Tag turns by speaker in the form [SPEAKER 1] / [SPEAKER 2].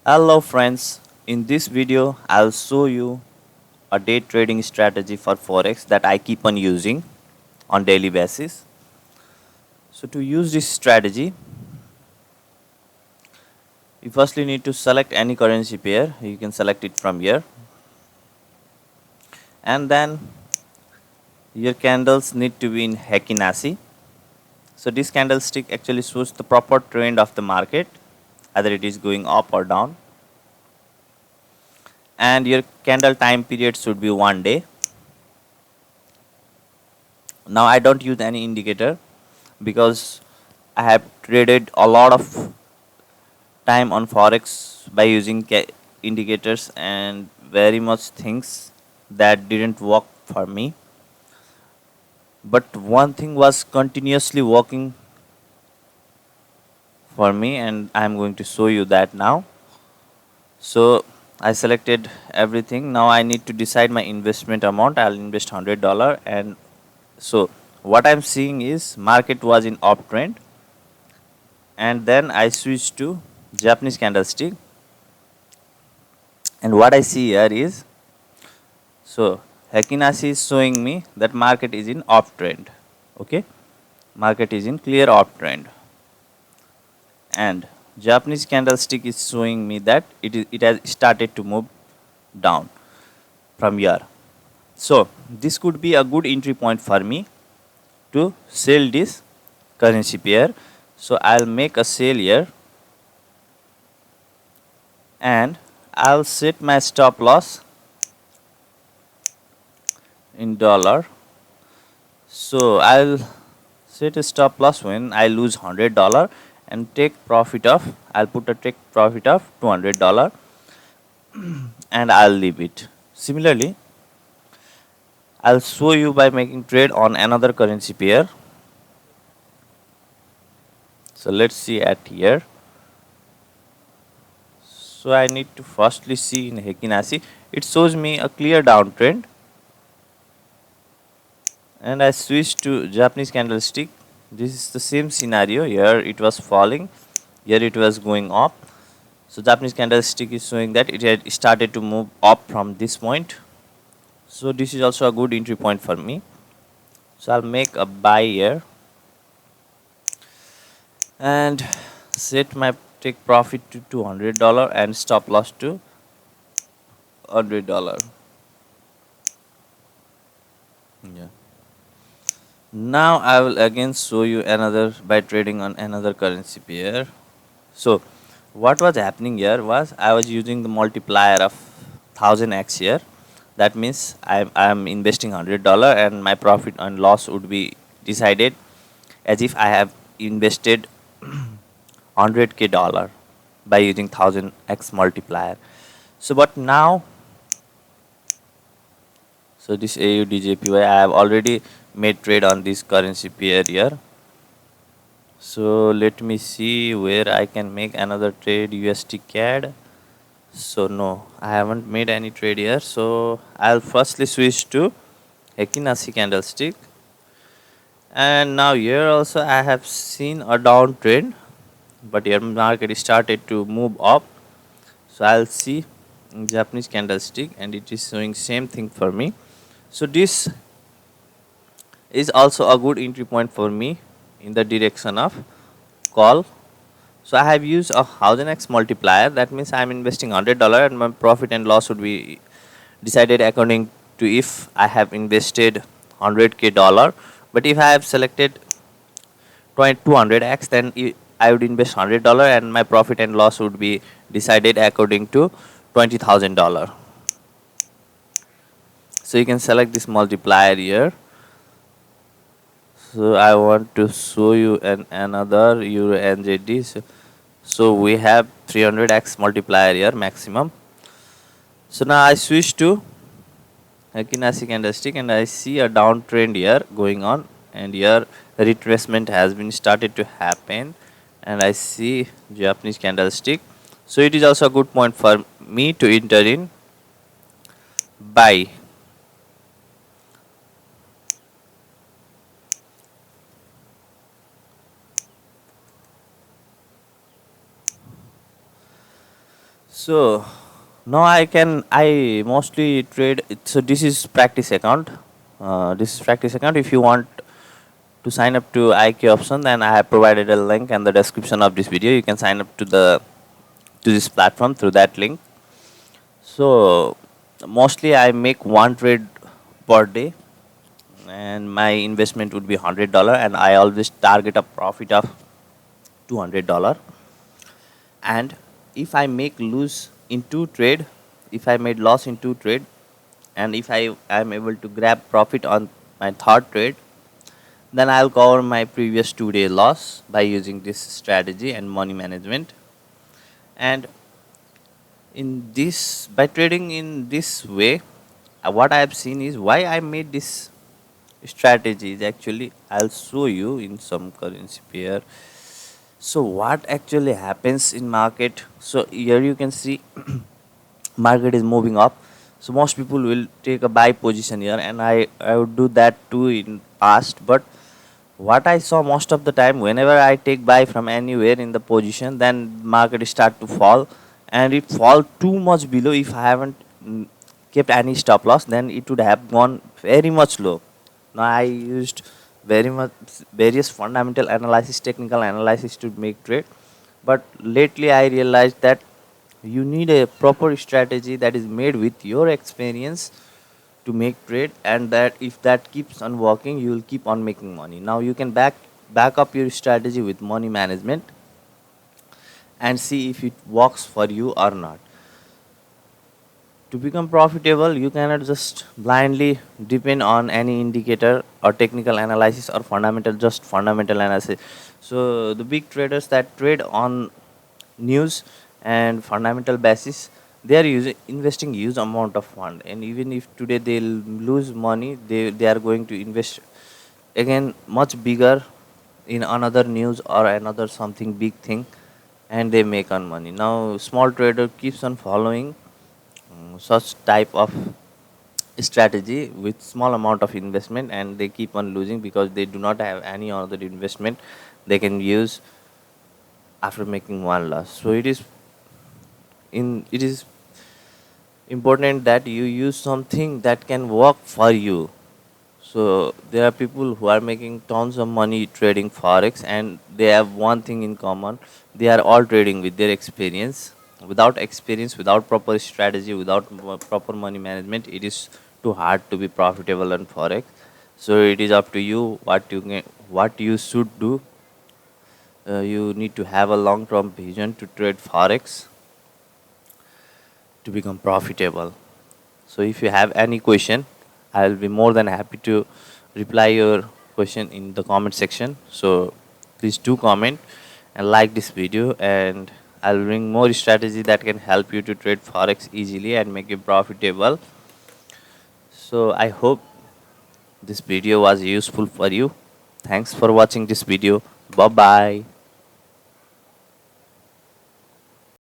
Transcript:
[SPEAKER 1] Hello friends, in this video I'll show you a day trading strategy for forex that I keep on using on daily basis. So to use this strategy, you firstly need to select any currency pair. You can select it from here, and then your candles need to be in Heikin-Ashi. So this candlestick actually shows the proper trend of the market, either it is going up or down, and your candle time period should be 1 day. Now I don't use any indicator because I have traded a lot of time on forex by using indicators and very much things that didn't work for me, but one thing was continuously working for me and I'm going to show you that now. So I selected everything. Now I need to decide my investment amount. I'll invest $100, and so what I'm seeing is market was in uptrend, and then I switched to Japanese candlestick, and what I see here is, so Heikin-Ashi is showing me that market is in uptrend. Okay, market is in clear uptrend, and Japanese candlestick is showing me that it has started to move down from here. So this could be a good entry point for me to sell this currency pair. So I'll make a sale here, and I'll set my stop loss in dollar. So I'll set a stop loss when I lose $100 and take profit of, I'll put a take profit of $200 and I'll leave it. Similarly, I'll show you by making trade on another currency pair. So let's see at here. So I need to firstly see in Heikin-Ashi. It shows me a clear downtrend, and I switch to Japanese candlestick. This is the same scenario. Here it was falling, here it was going up. So Japanese candlestick is showing that it had started to move up from this point. So this is also a good entry point for me. So I'll make a buy here and set my take profit to $200 and stop loss to $100. Yeah. Now I will again show you another by trading on another currency pair. So what was happening here was I was using the multiplier of 1000x here. That means I'm investing $100 and my profit and loss would be decided as if I have invested 100k dollar by using 1000x multiplier. So but now, so this AUDJPY I have already made trade on this currency pair here. So let me see where I can make another trade. USD CAD. So no, I haven't made any trade here. So I'll firstly switch to Heikin-Ashi candlestick, and now here also I have seen a downtrend, but here market started to move up. So I'll see Japanese candlestick, and it is showing same thing for me. So this is also a good entry point for me in the direction of call. So I have used a 1000x multiplier. That means I am investing $100 and my profit and loss would be decided according to if I have invested 100k dollar. But if I have selected 200x, then I would invest $100 and my profit and loss would be decided according to $20,000. So you can select this multiplier here. So I want to show you another Euro NZD. So we have 300x multiplier here maximum. So now I switch to Heikin-Ashi candlestick and I see a downtrend here going on, and here retracement has been started to happen, and I see Japanese candlestick. So it is also a good point for me to enter in buy. So now I mostly trade so this is practice account. This is practice account. If you want to sign up to IQ option, then I have provided a link in the description of this video. You can sign up to this platform through that link. So mostly I make one trade per day, and my investment would be $100, and I always target a profit of $200. And if I make lose in two trade, if I made loss in two trade, and if I am able to grab profit on my third trade, then I'll cover my previous 2 day loss by using this strategy and money management. And in this, by trading in this way, what I have seen is why I made this strategy is actually I'll show you in some currency pair. So what actually happens in market? So here you can see market is moving up. So most people will take a buy position here, and I would do that too in past. But what I saw most of the time, whenever I take buy from anywhere in the position, then market start to fall, and it fall too much below. If I haven't kept any stop loss, then it would have gone very much low. Now I used very much various fundamental analysis, technical analysis to make trade, but lately I realized that you need a proper strategy that is made with your experience to make trade, and that if that keeps on working, you will keep on making money. Now you can back up your strategy with money management and see if it works for you or not. To become profitable, you cannot just blindly depend on any indicator or technical analysis or fundamental analysis. So the big traders that trade on news and fundamental basis, they are using investing huge amount of fund, and even if today they'll lose money, they are going to invest again much bigger in another news or another something big thing, and they make on money. Now small trader keeps on following such type of strategy with small amount of investment, and they keep on losing because they do not have any other investment they can use after making one loss. So it is important that you use something that can work for you. So there are people who are making tons of money trading forex, and they have one thing in common: they are all trading with their experience. Without experience, without proper strategy, without proper money management, it is too hard to be profitable on forex. So it is up to you what you should do. You need to have a long term vision to trade forex to become profitable. So if you have any question, I will be more than happy to reply your question in the comment section. So please do comment and like this video, and I'll bring more strategy that can help you to trade forex easily and make you profitable. So I hope this video was useful for you. Thanks for watching this video. Bye bye.